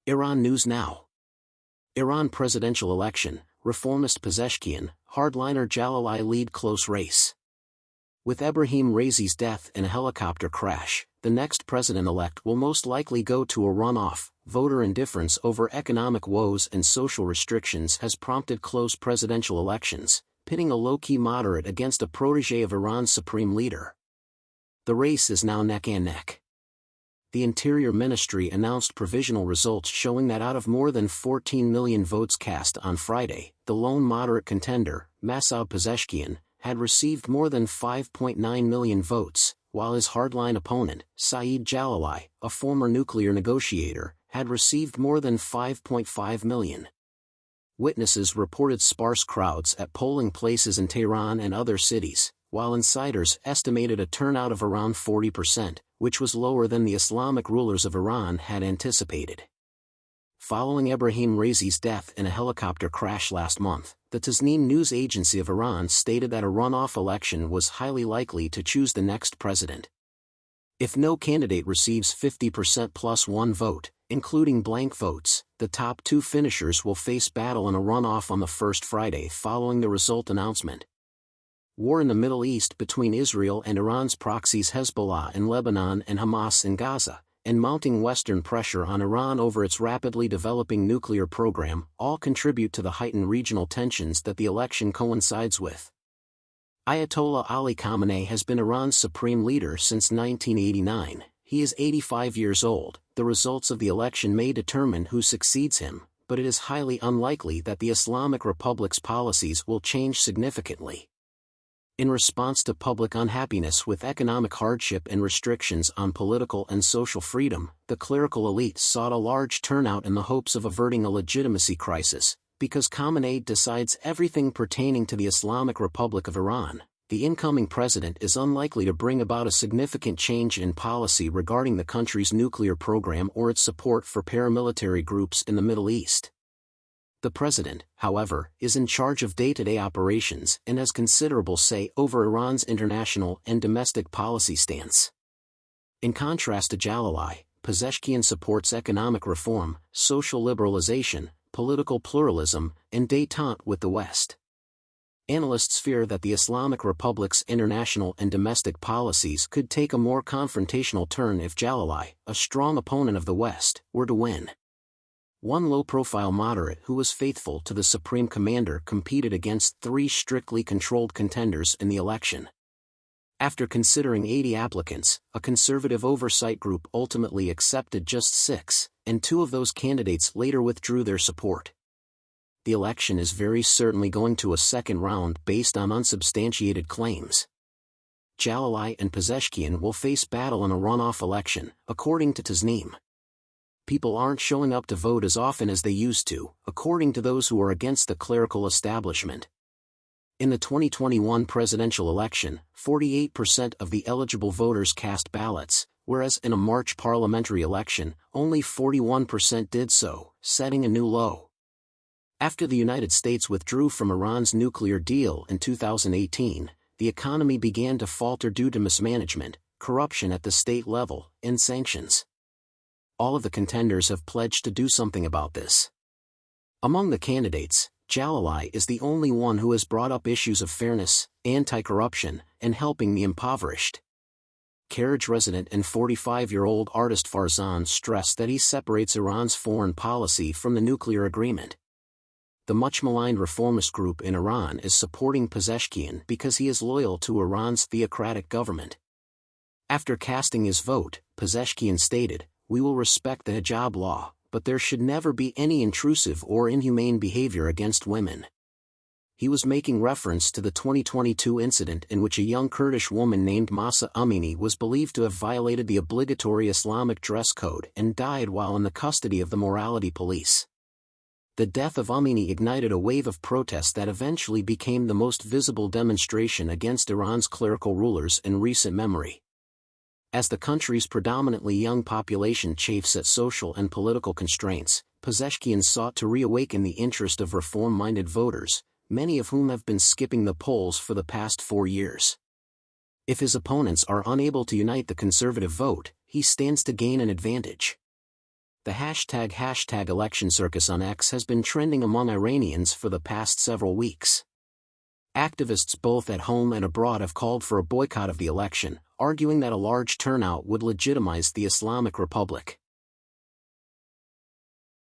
Iran News Now. Iran presidential election, reformist Pezeshkian, hardliner Jalili lead close race. With Ebrahim Raisi's death in a helicopter crash, the next president-elect will most likely go to a runoff. Voter indifference over economic woes and social restrictions has prompted close presidential elections, pitting a low-key moderate against a protege of Iran's supreme leader. The race is now neck-and-neck. The Interior Ministry announced provisional results showing that out of more than 14 million votes cast on Friday, the lone moderate contender, Masoud Pezeshkian, had received more than 5.9 million votes, while his hardline opponent, Saeed Jalili, a former nuclear negotiator, had received more than 5.5 million. Witnesses reported sparse crowds at polling places in Tehran and other cities, while insiders estimated a turnout of around 40%, which was lower than the Islamic rulers of Iran had anticipated. Following Ebrahim Raisi's death in a helicopter crash last month, the Tasnim news agency of Iran stated that a runoff election was highly likely to choose the next president. If no candidate receives 50% plus one vote, including blank votes, the top two finishers will face battle in a runoff on the first Friday following the result announcement. War in the Middle East between Israel and Iran's proxies Hezbollah in Lebanon and Hamas in Gaza, and mounting Western pressure on Iran over its rapidly developing nuclear program, all contribute to the heightened regional tensions that the election coincides with. Ayatollah Ali Khamenei has been Iran's supreme leader since 1989. He is 85 years old. The results of the election may determine who succeeds him, but it is highly unlikely that the Islamic Republic's policies will change significantly. In response to public unhappiness with economic hardship and restrictions on political and social freedom, the clerical elite sought a large turnout in the hopes of averting a legitimacy crisis. Because Khamenei decides everything pertaining to the Islamic Republic of Iran, the incoming president is unlikely to bring about a significant change in policy regarding the country's nuclear program or its support for paramilitary groups in the Middle East. The president, however, is in charge of day-to-day operations and has considerable say over Iran's international and domestic policy stance. In contrast to Jalili, Pezeshkian supports economic reform, social liberalization, political pluralism, and détente with the West. Analysts fear that the Islamic Republic's international and domestic policies could take a more confrontational turn if Jalili, a strong opponent of the West, were to win. One low-profile moderate who was faithful to the Supreme Commander competed against three strictly controlled contenders in the election. After considering 80 applicants, a conservative oversight group ultimately accepted just 6, and 2 of those candidates later withdrew their support. The election is very certainly going to a second round based on unsubstantiated claims. Jalili and Pezeshkian will face battle in a runoff election, according to Tasnim. People aren't showing up to vote as often as they used to, according to those who are against the clerical establishment. In the 2021 presidential election, 48% of the eligible voters cast ballots, whereas in a March parliamentary election, only 41% did so, setting a new low. After the United States withdrew from Iran's nuclear deal in 2018, the economy began to falter due to mismanagement, corruption at the state level, and sanctions. All of the contenders have pledged to do something about this. Among the candidates, Jalili is the only one who has brought up issues of fairness, anti-corruption, and helping the impoverished. Karaj resident and 45-year-old artist Farzan stressed that he separates Iran's foreign policy from the nuclear agreement. The much-maligned reformist group in Iran is supporting Pezeshkian because he is loyal to Iran's theocratic government. After casting his vote, Pezeshkian stated, "We will respect the hijab law, but there should never be any intrusive or inhumane behavior against women." He was making reference to the 2022 incident in which a young Kurdish woman named Mahsa Amini was believed to have violated the obligatory Islamic dress code and died while in the custody of the morality police. The death of Amini ignited a wave of protests that eventually became the most visible demonstration against Iran's clerical rulers in recent memory. As the country's predominantly young population chafes at social and political constraints, Pezeshkian sought to reawaken the interest of reform-minded voters, many of whom have been skipping the polls for the past 4 years. If his opponents are unable to unite the conservative vote, he stands to gain an advantage. The hashtag election circus on X has been trending among Iranians for the past several weeks. Activists both at home and abroad have called for a boycott of the election, arguing that a large turnout would legitimize the Islamic Republic.